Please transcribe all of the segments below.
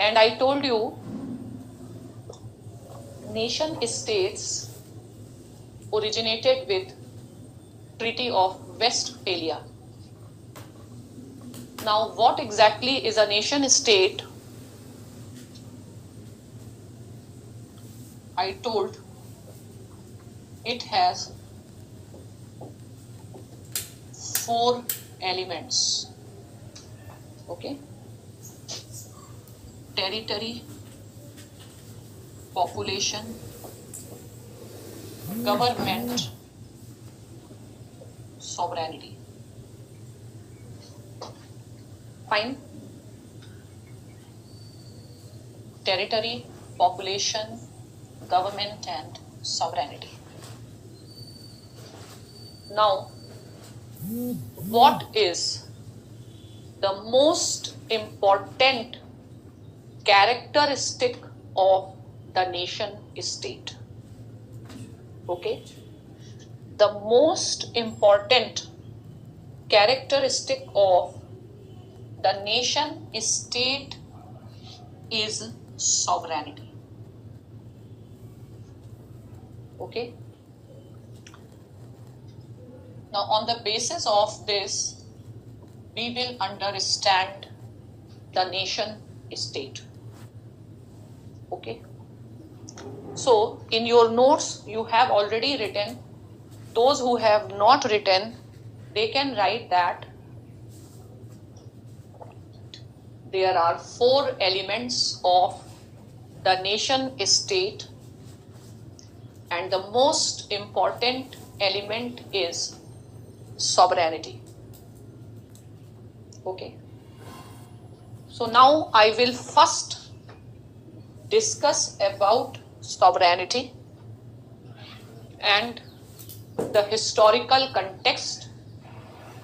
And I told you, nation states originated with Treaty of Westphalia. Now, what exactly is a nation state? I told it has 4 elements. Okay? Territory, population, government, sovereignty. Fine. Territory, population, government, and sovereignty. Now, what is the most important characteristic of the nation state? Okay? The most important characteristic of the nation state is sovereignty. Okay? Now, on the basis of this, we will understand the nation state. Okay? So, in your notes, you have already written. Those who have not written, they can write that there are 4 elements of the nation state, and the most important element is sovereignty. Okay. So now I will first discuss about sovereignty and the historical context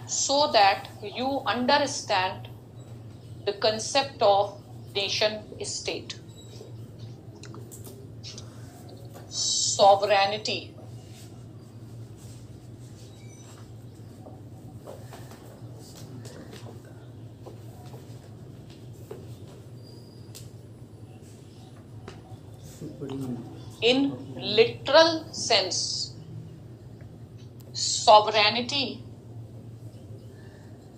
so that you understand the concept of nation state. Sovereignty. In literal sense, sovereignty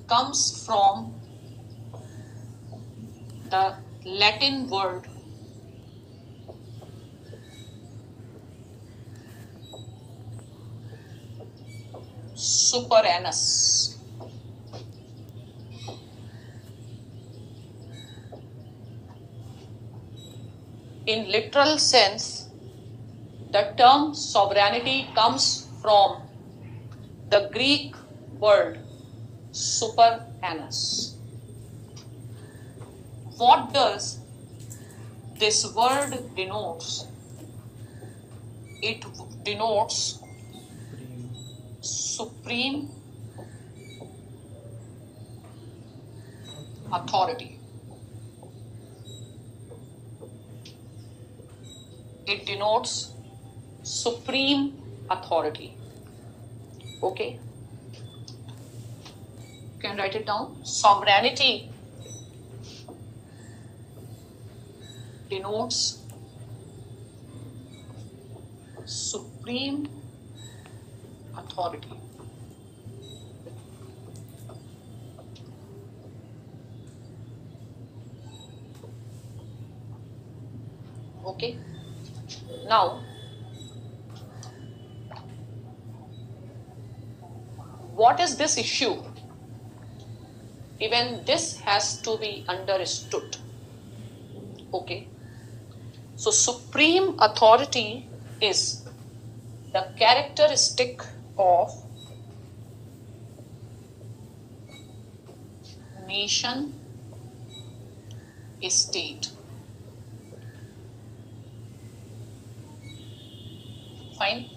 comes from the Latin word sovereignus. In literal sense, the term sovereignty comes from the Greek word superannus. What does this word denotes? It denotes supreme authority. It denotes supreme authority. Okay? You can write it down. Sovereignty denotes supreme authority. Okay? Now, what is this issue? Even this has to be understood. Okay? So, supreme authority is the characteristic of nation state. Fine.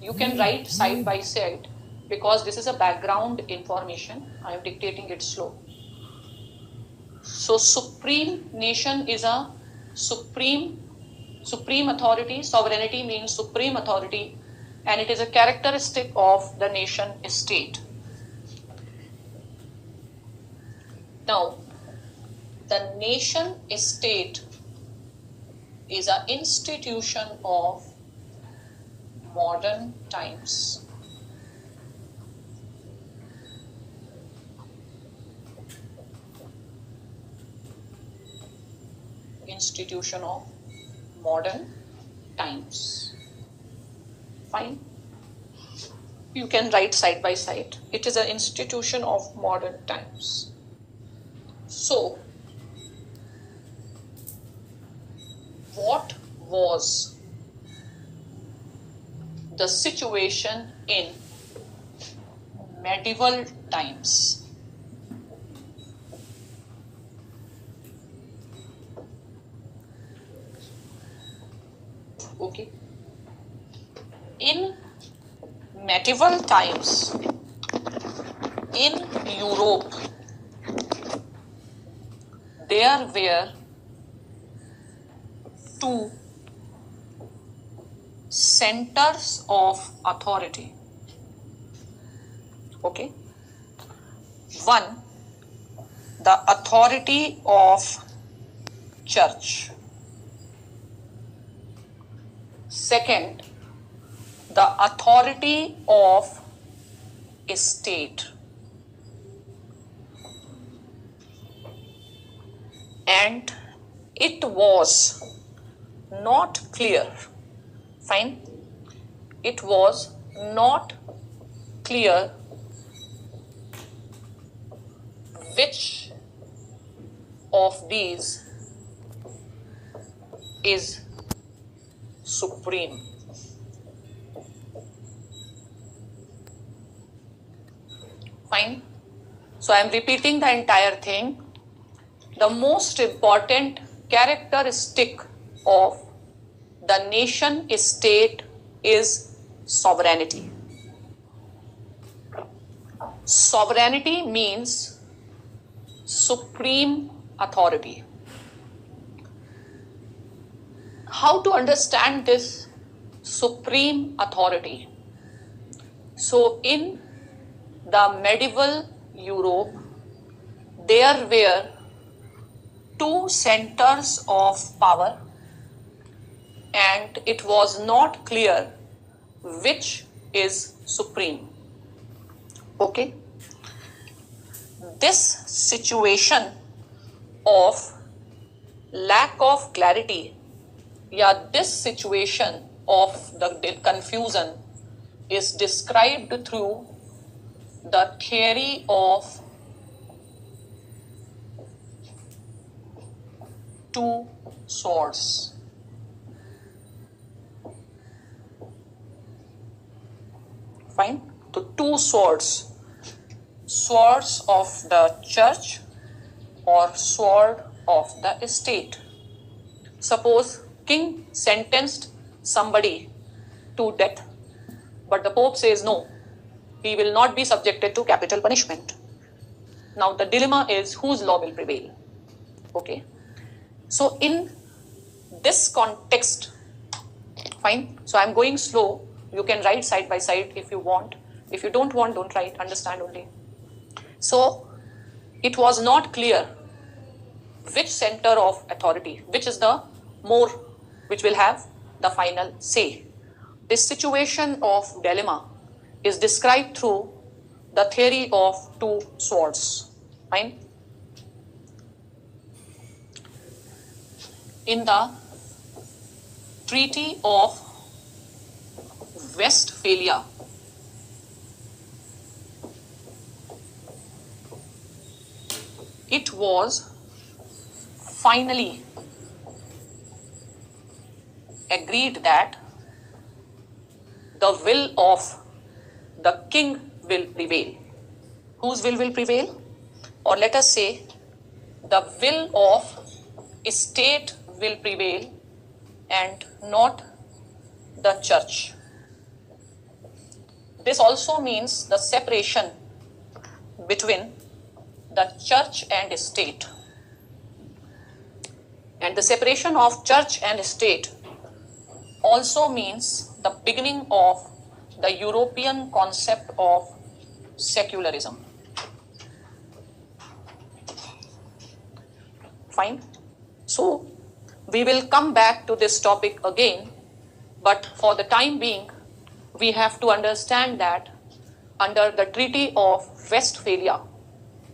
You can write side by side because this is a background information. I am dictating it slow. So supreme nation is a supreme authority. Sovereignty means supreme authority, and it is a characteristic of the nation state. Now, the nation state is an institution of modern times. Institution of modern times. Fine. You can write side by side. It is an institution of modern times. So, what was the situation in medieval times? Okay. In medieval times, in Europe, there were two centers of authority. Okay. One, the authority of church. Second, the authority of state. And it was not clear. Fine. It was not clear which of these is supreme. Fine. So I am repeating the entire thing. The most important characteristic of the nation state is sovereignty. Sovereignty means supreme authority. How to understand this supreme authority? So in the medieval Europe, there were two centers of power, and it was not clear which is supreme. Okay. This situation of lack of clarity, this situation of the confusion is described through the theory of two swords. Fine. The two swords. Swords of the church or sword of the state. Suppose king sentenced somebody to death, but the Pope says no, he will not be subjected to capital punishment. Now the dilemma is whose law will prevail. Okay. So in this context, fine. So I'm going slow. You can write side by side if you want. If you don't want, don't write. Understand only. So it was not clear which center of authority, which is the more, which will have the final say. This situation of dilemma is described through the theory of two swords. Fine. In the Treaty of Westphalia, it was finally agreed that the will of the king will prevail. Whose will prevail? Or let us say the will of state will prevail and not the church. This also means the separation between the church and state. And the separation of church and state also means the beginning of the European concept of secularism. Fine. So we will come back to this topic again, but for the time being, we have to understand that under the Treaty of Westphalia,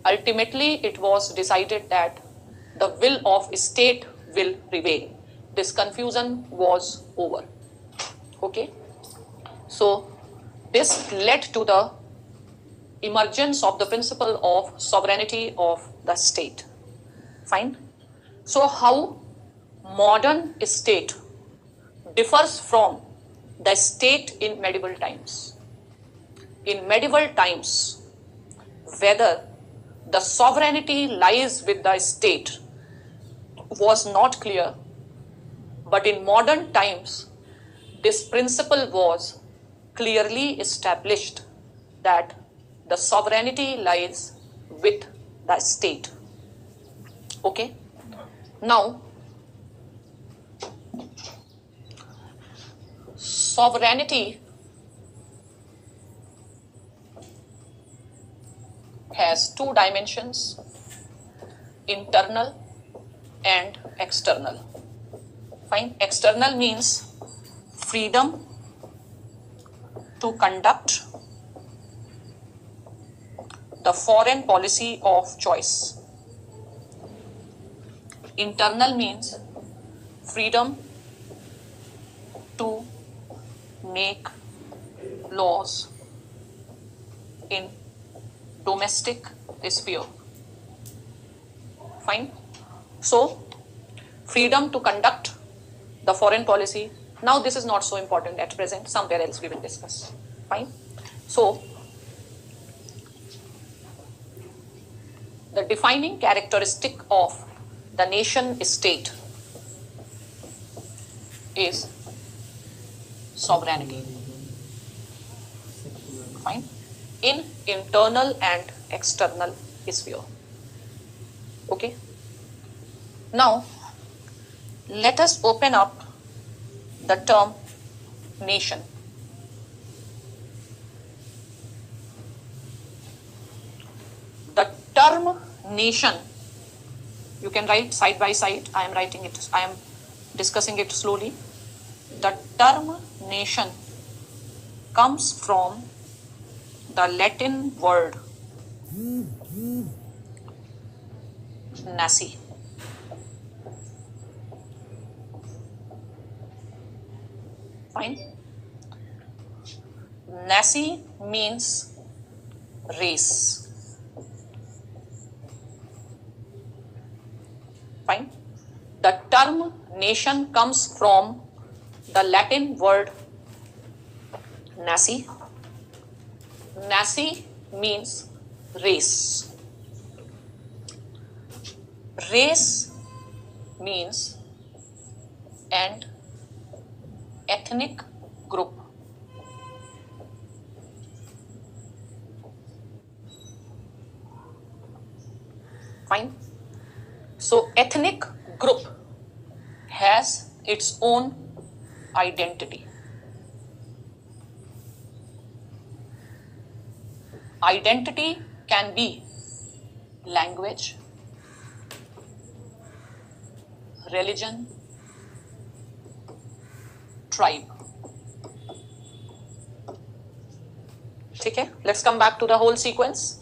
ultimately it was decided that the will of state will prevail. This confusion was over. Okay. So this led to the emergence of the principle of sovereignty of the state. Fine. So how modern state differs from the state in medieval times. In medieval times, whether the sovereignty lies with the state was not clear, but in modern times, this principle was clearly established that the sovereignty lies with the state. Okay? Now, sovereignty has two dimensions, internal and external. Fine. External means freedom to conduct the foreign policy of choice. Internal means freedom to make laws in domestic sphere. Fine. So, freedom to conduct the foreign policy. Now, this is not so important at present. Somewhere else we will discuss. Fine. So, the defining characteristic of the nation state is sovereignty. Fine. In internal and external sphere. Okay. Now, let us open up the term nation. The term nation, you can write side by side. I am discussing it slowly. The term nation comes from the Latin word nasi. Fine. Nasi means race. Fine. The term nation comes from the Latin word nasi. Nasi means race. Race means and ethnic group. Fine. So ethnic group has its own identity. Identity can be language, religion, tribe. Okay, let's come back to the whole sequence.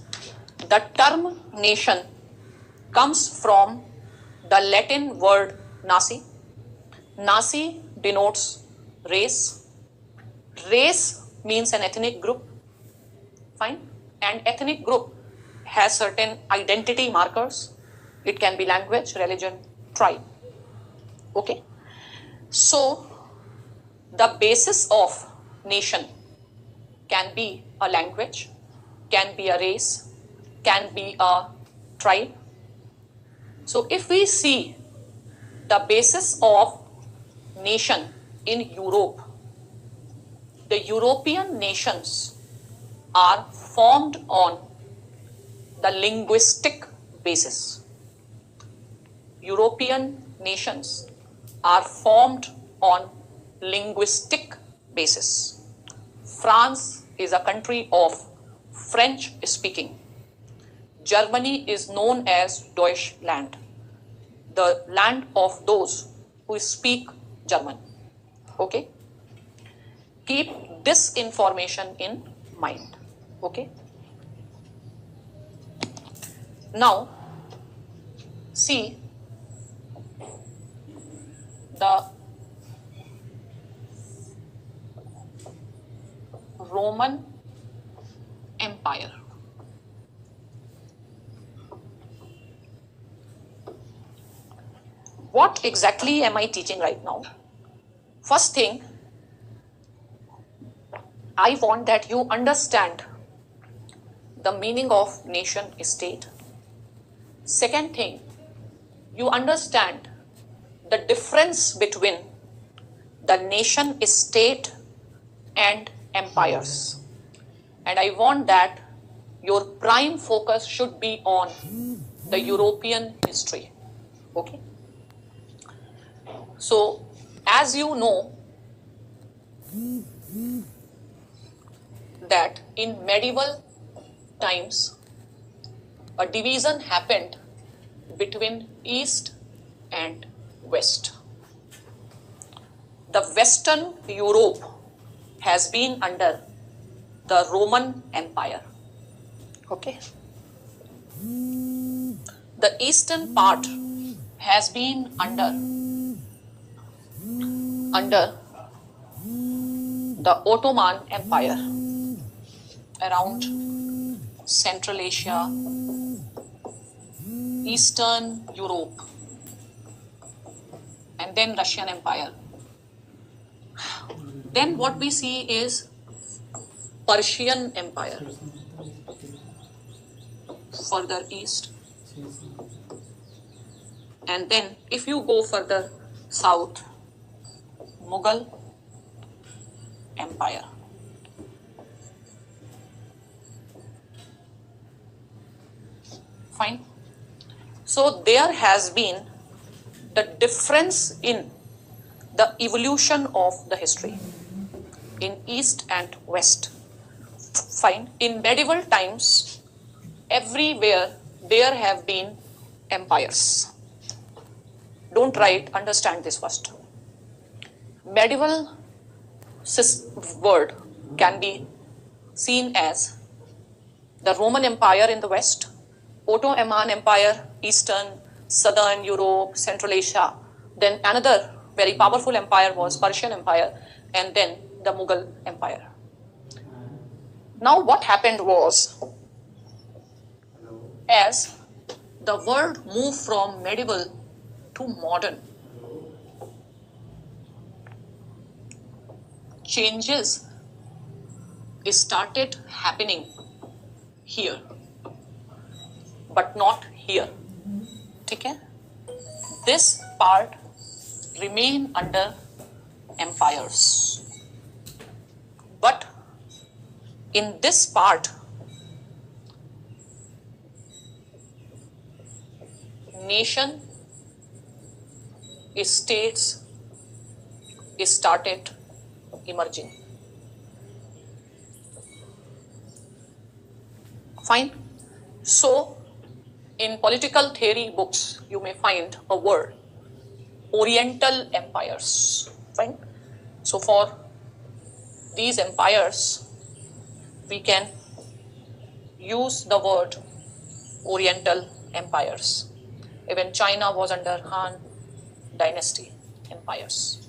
The term nation comes from the Latin word nasi. Nasi denotes race. Race means an ethnic group. Fine. And ethnic group has certain identity markers. It can be language, religion, tribe. Okay. So, the basis of nation can be a language, can be a race, can be a tribe. So, if we see the basis of nation in Europe, the European nations are formed on the linguistic basis. European nations are formed on linguistic basis. France is a country of French speaking. Germany is known as Deutschland. the land of those who speak German. Okay? Keep this information in mind. Okay? Now, see the Roman Empire. What exactly am I teaching right now? First thing, I want that you understand the meaning of nation state. Second thing, you understand the difference between the nation state and empires. And I want that your prime focus should be on the European history. Okay? So, as you know, that in medieval times, a division happened between East and West. The Western Europe has been under the Roman Empire. Okay? The eastern part has been under the Ottoman Empire around Central Asia, Eastern Europe, and then Russian Empire. Then what we see is Persian Empire further east. And then if you go further south, Mughal Empire. Fine. So there has been the difference in the evolution of the history in East and West. Fine. In medieval times, everywhere there have been empires. Don't write, understand this first. Medieval word can be seen as the Roman Empire in the West, Ottoman Empire, Eastern, Southern Europe, Central Asia. Then another very powerful empire was Persian Empire, and then the Mughal Empire. Now what happened was, as the world moved from medieval to modern, changes started happening here, but not here. Okay? This part remain under empires. But in this part, nation states started emerging. Fine. So, in political theory books, you may find a word, Oriental empires. Fine. So, for these empires, we can use the word Oriental empires. Even China was under Han dynasty empires.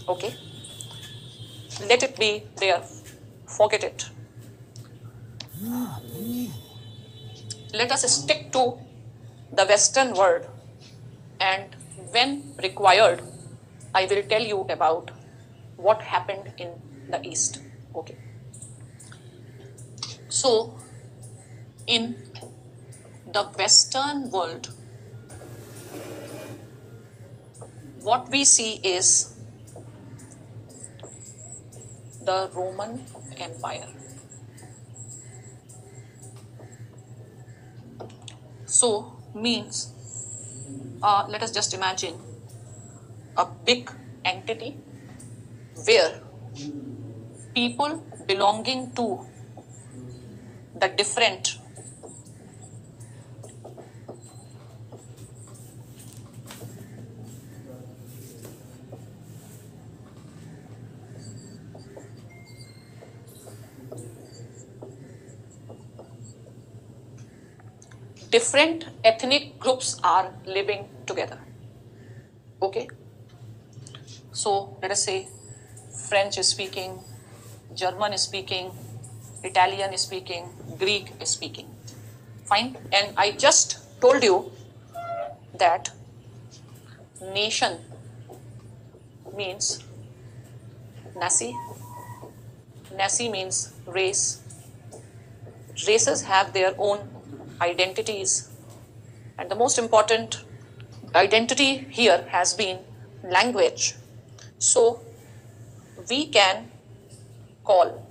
Okay? Let it be there. Forget it. Let us stick to the Western world, and when required, I will tell you about what happened in the East. Okay. So, in the Western world, what we see is the Roman Empire. So, means, let us just imagine a big entity where people belonging to the different different ethnic groups are living together. Okay. So let us say French is speaking, German is speaking, Italian is speaking, Greek is speaking. Fine. And I just told you that nation means nasi. Nasi means race. Races have their own identities. And the most important identity here has been language. So we can call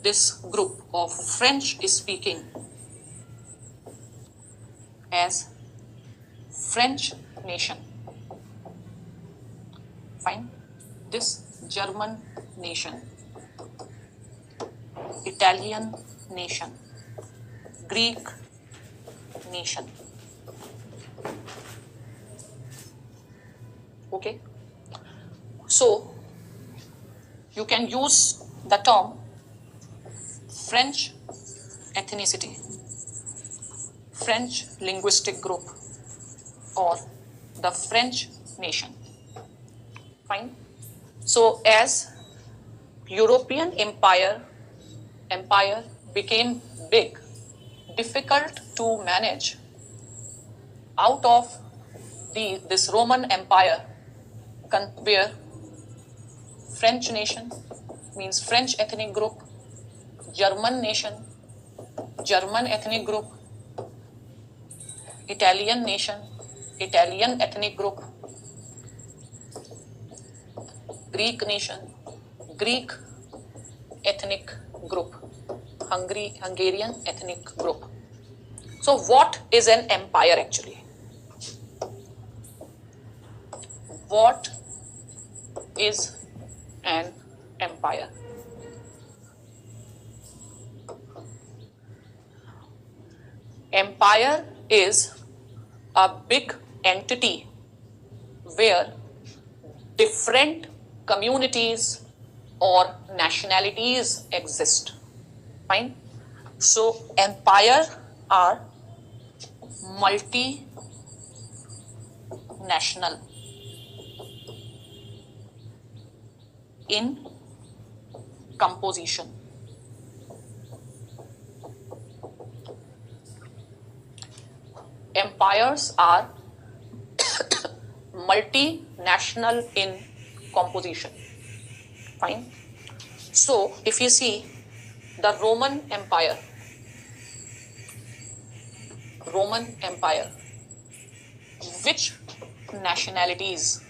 this group of French speaking as French nation. Fine. This German nation, Italian nation, Greek nation. Okay. So you can use the term French ethnicity, French linguistic group, or the French nation. Fine. So as European empire became big, difficult to manage, out of this Roman Empire, where French nation means French ethnic group, German nation, German ethnic group, Italian nation, Italian ethnic group, Greek nation, Greek ethnic group, Hungarian ethnic group. So what is an empire actually? What is an empire? Empire is a big entity where different communities or nationalities exist. Fine. So empire are multinational in composition. Empires are multinational in composition. Fine. So if you see the Roman Empire, which nationalities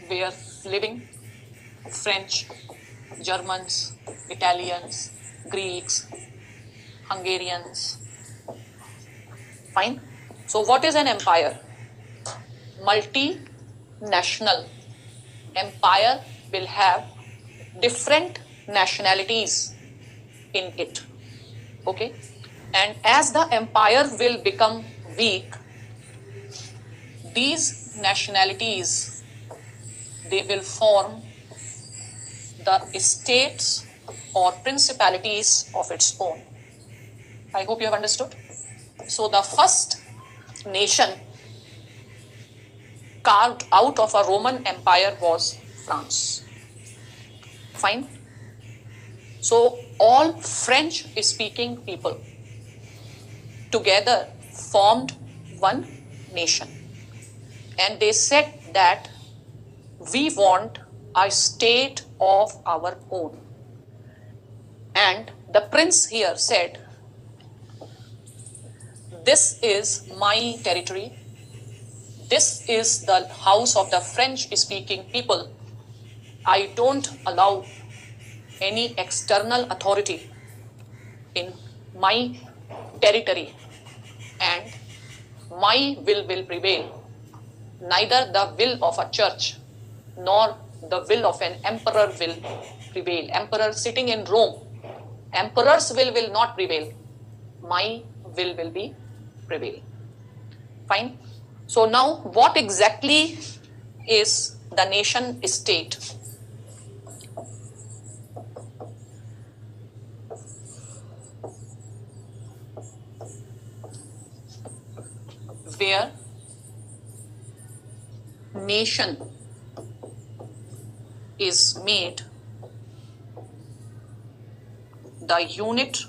were living? French, Germans, Italians, Greeks, Hungarians. Fine. So what is an empire? Multinational. Empire will have different nationalities in it. Okay. And as the empire will become weak, these nationalities, they will form the states or principalities of its own. I hope you have understood. So the first nation carved out of a Roman Empire was France. Fine. So all French speaking people together formed one nation. And they said that we want a state of our own. And the prince here said, this is my territory. This is the house of the French speaking people. I don't allow any external authority in my territory, and my will prevail. Neither the will of a church nor the will of an emperor will prevail. Emperor sitting in Rome, emperor's will not prevail. My will be prevail. Fine. So now what exactly is the nation state? where nation is made the unit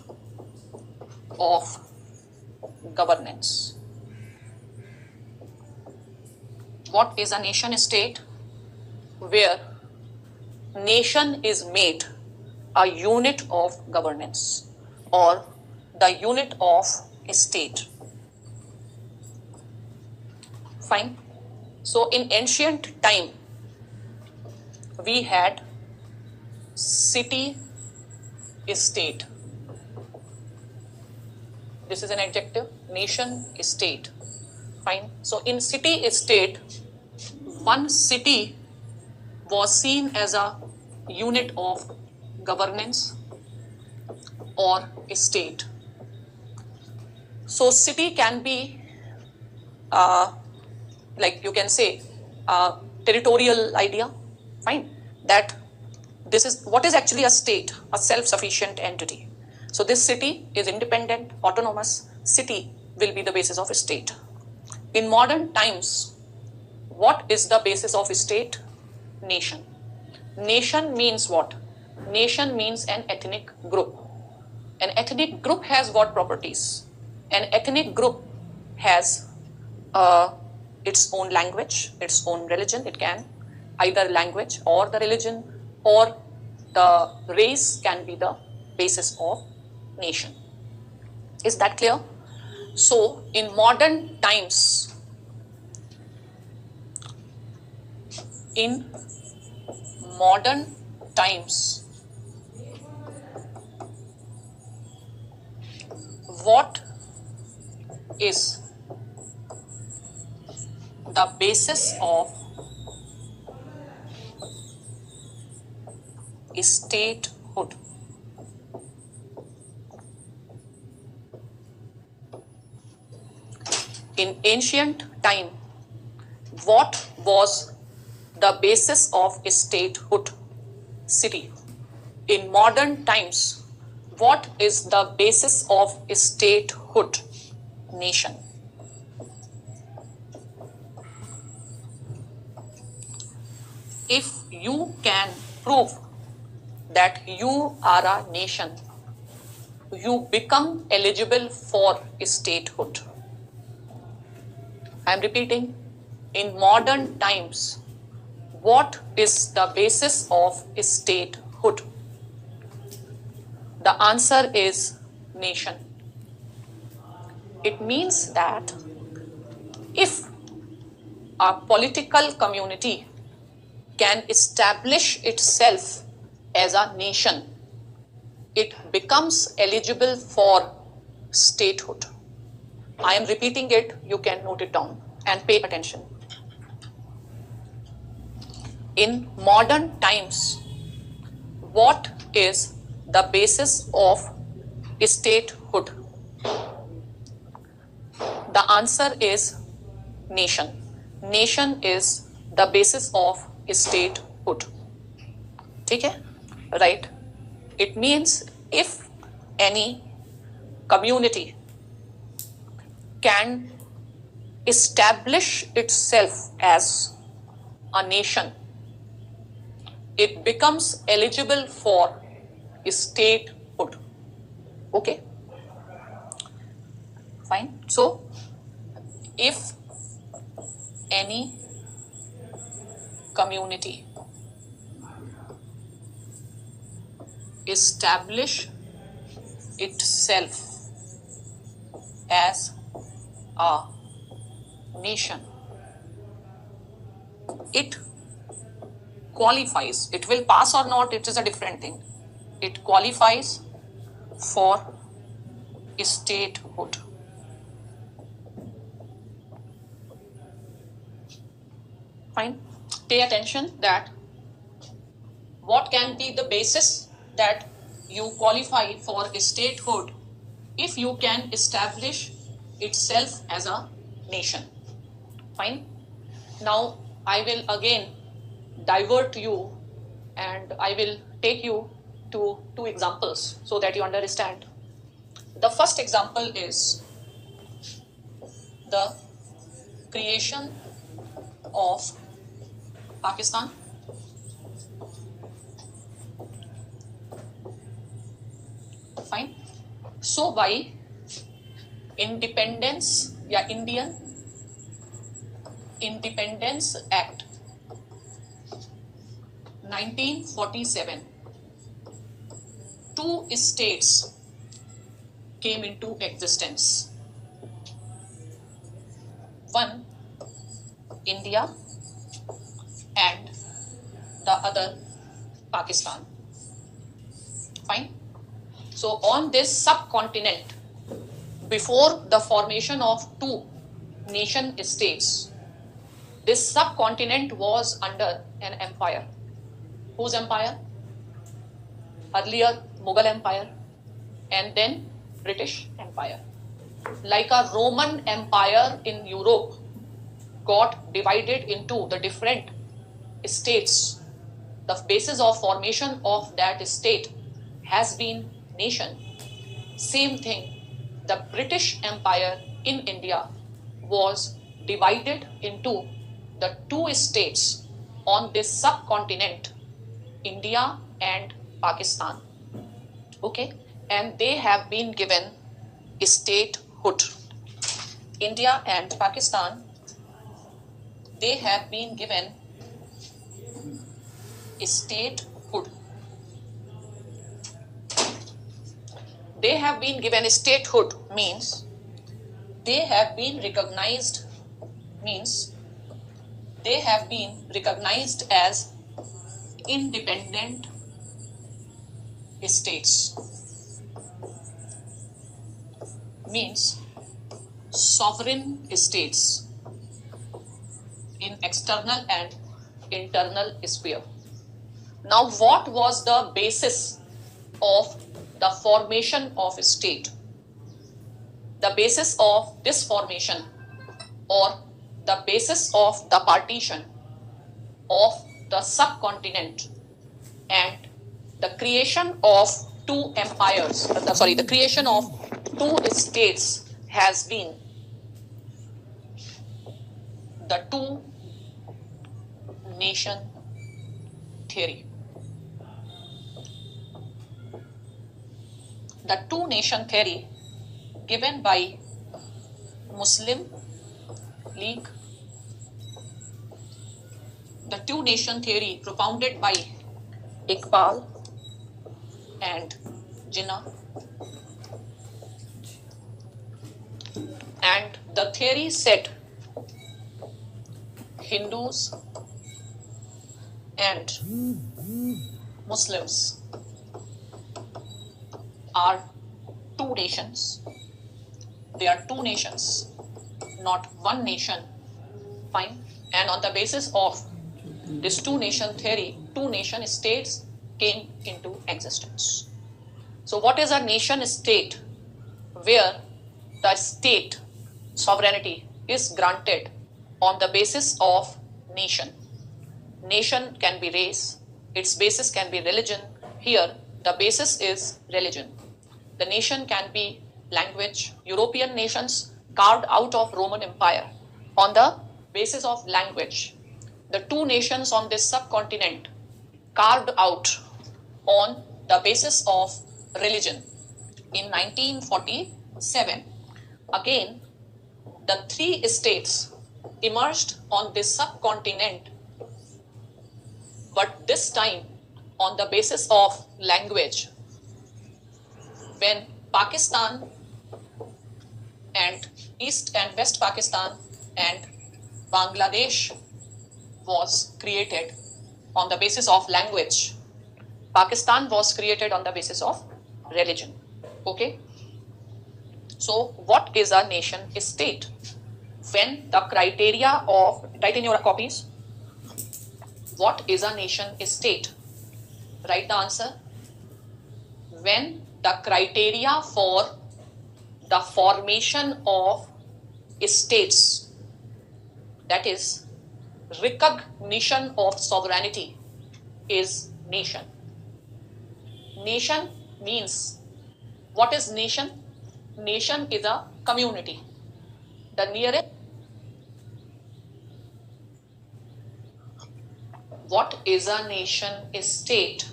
of governance. What is a nation state? Where nation is made a unit of governance or the unit of a state. Fine. So in ancient time, we had city state. This is an adjective, nation state. Fine. So in city state, one city was seen as a unit of governance or a state. So city can be like you can say territorial idea. Fine. That this is what is actually a state, a self-sufficient entity. So this city is independent, autonomous. City will be the basis of a state. In modern times, what is the basis of a state? Nation. Nation means what? Nation means an ethnic group. An ethnic group has what properties? An ethnic group has its own language, its own religion. It can either language or the religion or the race can be the basis of nation. Is that clear? So in modern times, what is the basis of statehood? In ancient time, what was the basis of statehood? City. In modern times, what is the basis of statehood? Nation. If you can prove that you are a nation, you become eligible for statehood. I am repeating, in modern times, what is the basis of statehood? The answer is nation. It means that if a political community can establish itself as a nation, it becomes eligible for statehood. I am repeating it, you can note it down and pay attention. In modern times, what is the basis of statehood? The answer is nation. Nation is the basis of statehood. Okay? Right? It means if any community can establish itself as a nation, it becomes eligible for statehood. Okay? Fine. So, if any community establish itself as a nation, it qualifies. It will pass or not, it is a different thing. It qualifies for statehood. Fine. Pay attention that what can be the basis that you qualify for statehood if you can establish itself as a nation. Fine. Now I will again divert you and I will take you to two examples so that you understand. The first example is the creation of Pakistan. Fine. So by Independence Indian Independence Act 1947, two states came into existence. One, India, and the other, Pakistan. Fine. So on this subcontinent, before the formation of two nation states, this subcontinent was under an empire. Whose empire? Earlier Mughal Empire, and then British Empire. Like a Roman Empire in Europe got divided into the different states, the basis of formation of that state has been nation. Same thing, the British Empire in India was divided into the two states on this subcontinent, India and Pakistan. Okay, and they have been given statehood. India and Pakistan, they have been given statehood. They have been given statehood means they have been recognized, as independent states, means sovereign states in external and internal sphere. Now, what was the basis of the formation of a state? The basis of this formation, or the basis of the partition of the subcontinent and the creation of two empires, the creation of two states has been the two nation theory. The two nation theory given by Muslim League, the two nation theory propounded by Iqbal and Jinnah, and the theory said Hindus and Muslims are two nations. They are two nations, not one nation. Fine. And on the basis of this two nation theory, two nation states came into existence. So what is a nation state? Where the state sovereignty is granted on the basis of nation. Nation can be race, its basis can be religion. Here the basis is religion. The nation can be language. European nations carved out of Roman Empire on the basis of language. The two nations on this subcontinent carved out on the basis of religion. In 1947, again, the three states emerged on this subcontinent, but this time on the basis of language. When Pakistan and East and West Pakistan and Bangladesh was created on the basis of language, Pakistan was created on the basis of religion. Okay. So what is a nation state? When the criteria of, write in your copies, what is a nation state? Write the answer. When the criteria for the formation of states, that is recognition of sovereignty, is nation. Nation means, what is nation? nation is a community. The nearest. What is a nation state?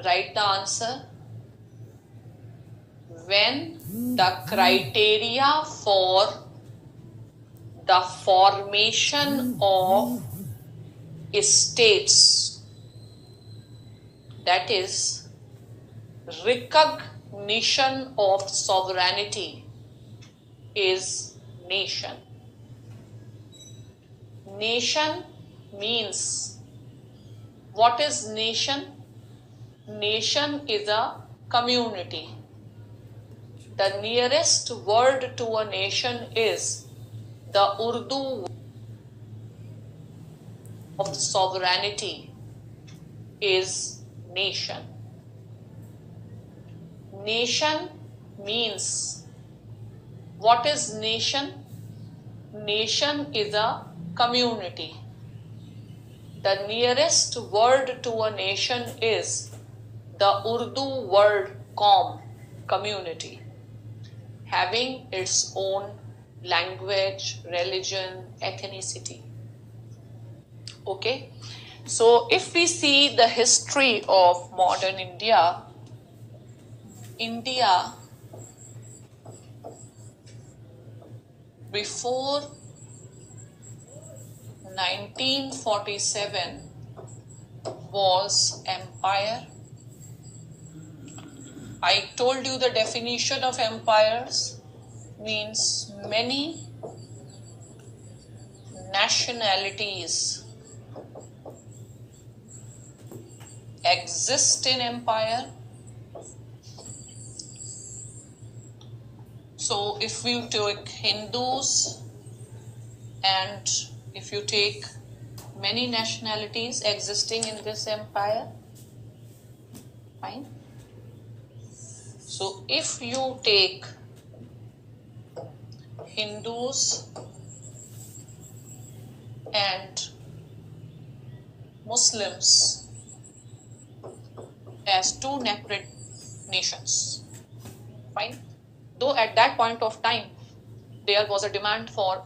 Write the answer. When the criteria for the formation of states, that is recognition of sovereignty, is nation. Nation means, what is nation? Nation is a community. The nearest word to a nation is the Urdu of sovereignty is nation. Nation means, what is nation? Nation is a community. The nearest word to a nation is the Urdu word qaum, community, having its own language, religion, ethnicity. Okay, so if we see the history of modern India, before 1947 was empire. I told you the definition of empires means many nationalities exist in empire. So if you take Hindus and if you take many nationalities existing in this empire, fine. So if you take Hindus and Muslims as two separate nations, fine. Though at that point of time there was a demand for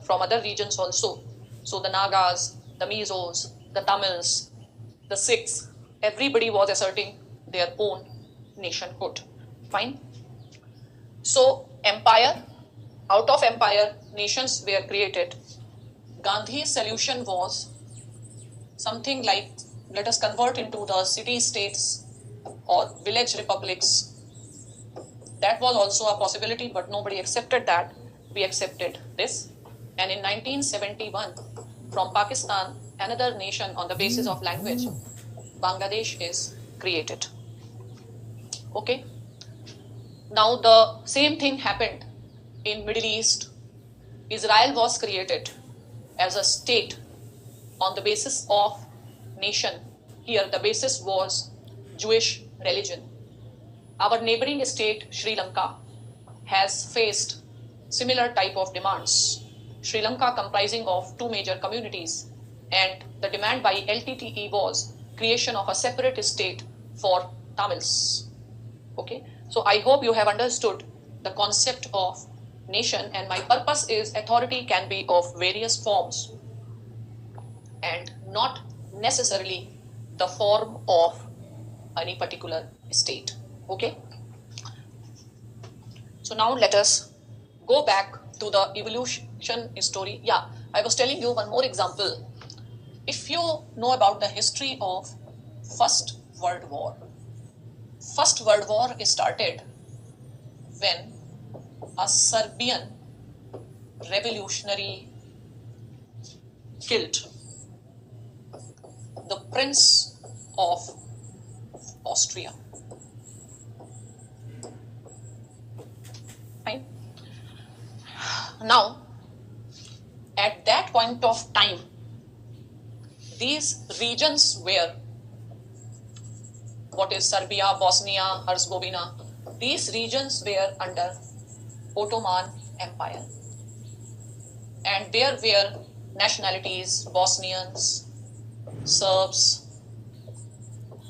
from other regions also. So the Nagas, the Mizos, the Tamils, the Sikhs, everybody was asserting their own nationhood. Fine. So empire, out of empire, nations were created. Gandhi's solution was something like, let us convert into the city-states or village republics. That was also a possibility, but nobody accepted that. We accepted this. And in 1971, from Pakistan, another nation on the basis of language, Bangladesh is created. Okay. Now the same thing happened in Middle East. Israel was created as a state on the basis of nation. Here the basis was Jewish religion. Our neighboring state, Sri Lanka, has faced similar type of demands. Sri Lanka comprising of two major communities, and the demand by LTTE was creation of a separate state for Tamils. Okay, so I hope you have understood the concept of nation, and my purpose is authority can be of various forms and not necessarily the form of any particular state. Okay, so now let us go back to the evolution story. Yeah, I was telling you one more example. If you know about the history of First World War, First World War started when a Serbian revolutionary killed the Prince of Austria. Fine. Now, at that point of time, these regions were, what is Serbia, Bosnia, Herzegovina, these regions were under Ottoman Empire. And there were nationalities, Bosnians, Serbs.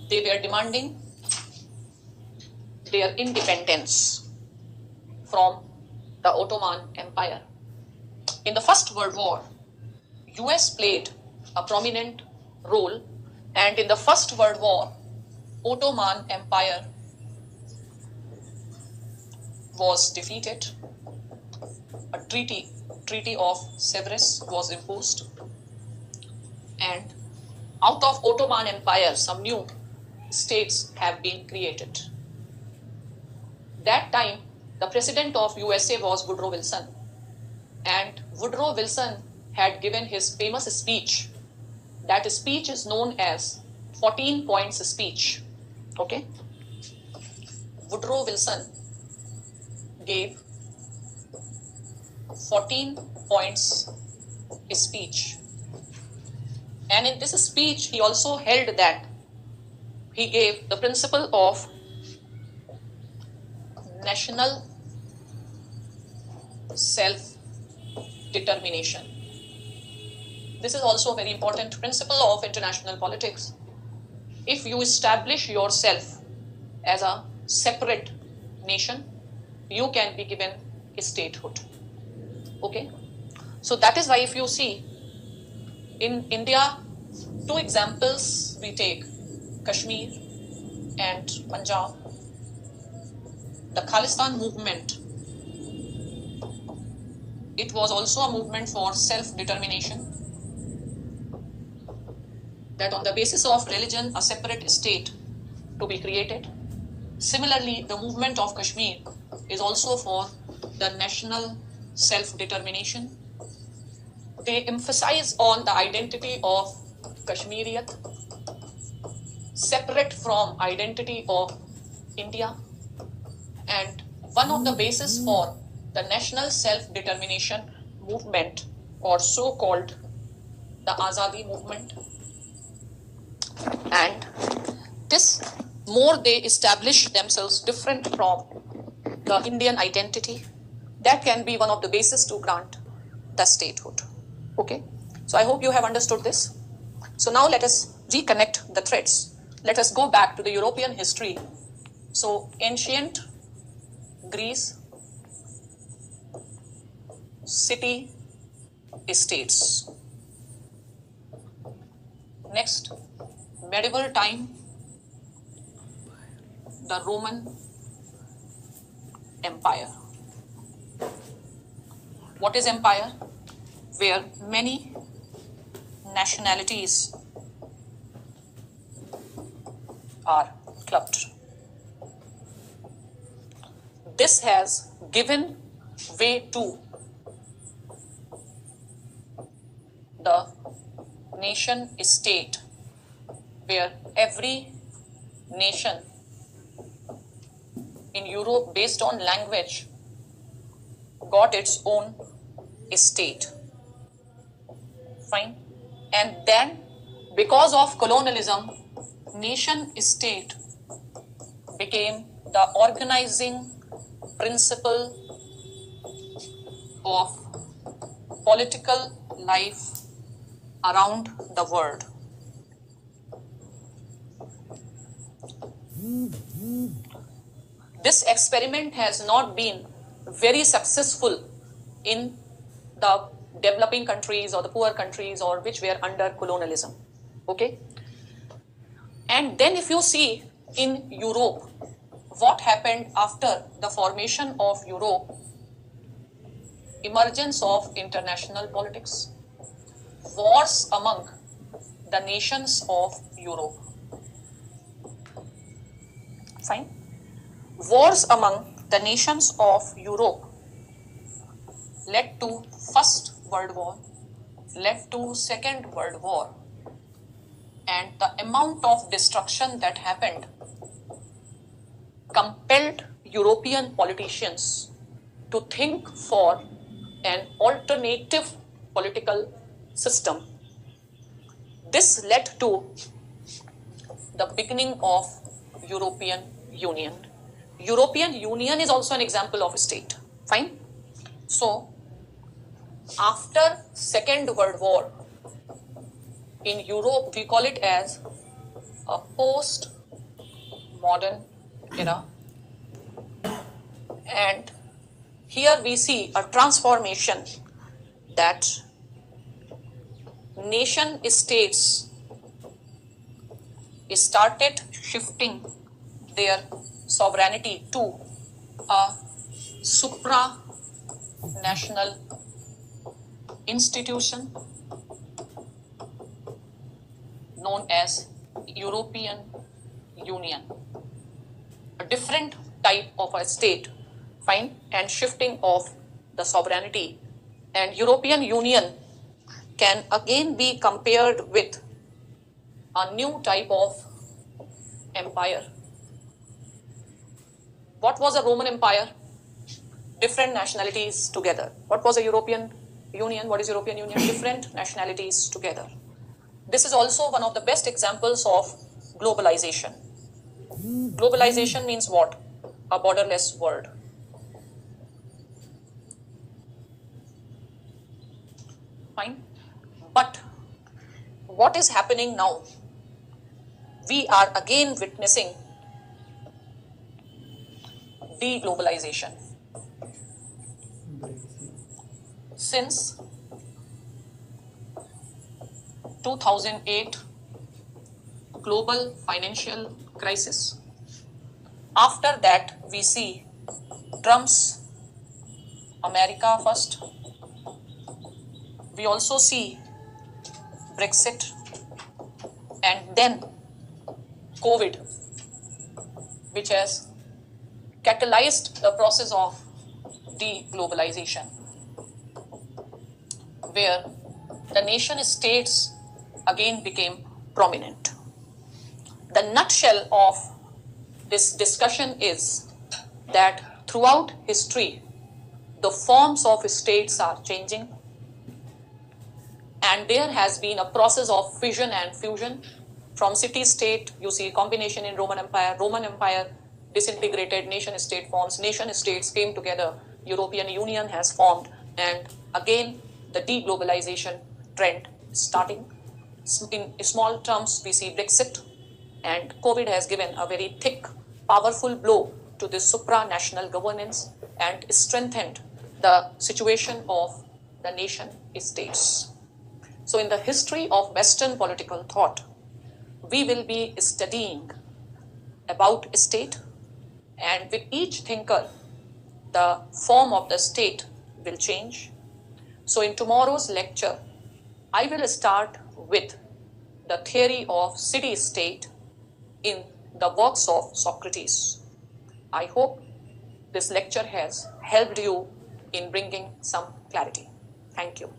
They were demanding their independence from the Ottoman Empire. In the First World War, US played a prominent role, and in the First World War, Ottoman Empire was defeated. A treaty of Sevres was imposed, and out of Ottoman Empire, some new states have been created. That time, the president of USA was Woodrow Wilson, and Woodrow Wilson had given his famous speech. That speech is known as 14 points speech. Okay? Woodrow Wilson gave 14 points speech. And in this speech, he also held that he gave the principle of national self-determination. This is also a very important principle of international politics. If you establish yourself as a separate nation, you can be given a statehood. Okay? So that is why if you see, in India, two examples we take, Kashmir and Punjab. The Khalistan movement, it was also a movement for self-determination, that on the basis of religion, a separate state to be created. Similarly, the movement of Kashmir is also for the national self-determination. They emphasize on the identity of Kashmiriyat, separate from identity of India. And one of the bases for the national self-determination movement, or so-called the Azadi movement. And this, more they establish themselves different from the Indian identity, that can be one of the bases to grant the statehood. Okay, so I hope you have understood this. So now let us reconnect the threads. Let us go back to the European history. So ancient Greece, city states. Next, medieval time, the Roman Empire. What is empire? Where many nationalities are clubbed. This has given way to the nation state, where every nation in Europe, based on language, got its own state. Fine. And then, because of colonialism, nation state became the organizing principle of political life around the world. This experiment has not been very successful in the developing countries or the poor countries or which were under colonialism. Okay? And then if you see in Europe, what happened after the formation of Europe? Emergence of international politics, wars among the nations of Europe. Fine. Wars among the nations of Europe led to First World War, led to Second World War, and the amount of destruction that happened compelled European politicians to think for an alternative political system. This led to the beginning of European Union. European Union is also an example of a state. Fine. So, after Second World War, in Europe, we call it as a post-modern era. And here we see a transformation that nation states started shifting their sovereignty to a supranational institution known as European Union. A different type of a state, fine, and shifting of the sovereignty. And European Union can again be compared with a new type of empire. What was a Roman Empire? Different nationalities together. What was a European Union? What is European Union? Different nationalities together. This is also one of the best examples of globalization. Globalization means what? A borderless world. Fine. But what is happening now? We are again witnessing deglobalization. Since 2008 global financial crisis. After that, we see Trump's America first. We also see Brexit, and then COVID, which has catalyzed the process of deglobalization, where the nation states again became prominent. The nutshell of this discussion is that throughout history, the forms of states are changing, and there has been a process of fission and fusion. From city-state, you see combination in Roman Empire disintegrated, nation-state forms, nation-states came together, European Union has formed, and again the deglobalization trend starting. In small terms, we see Brexit, and COVID has given a very thick, powerful blow to this supranational governance and strengthened the situation of the nation states. So in the history of Western political thought, we will be studying about state, and with each thinker, the form of the state will change. So in tomorrow's lecture, I will start with the theory of city-state in the works of Socrates. I hope this lecture has helped you in bringing some clarity. Thank you.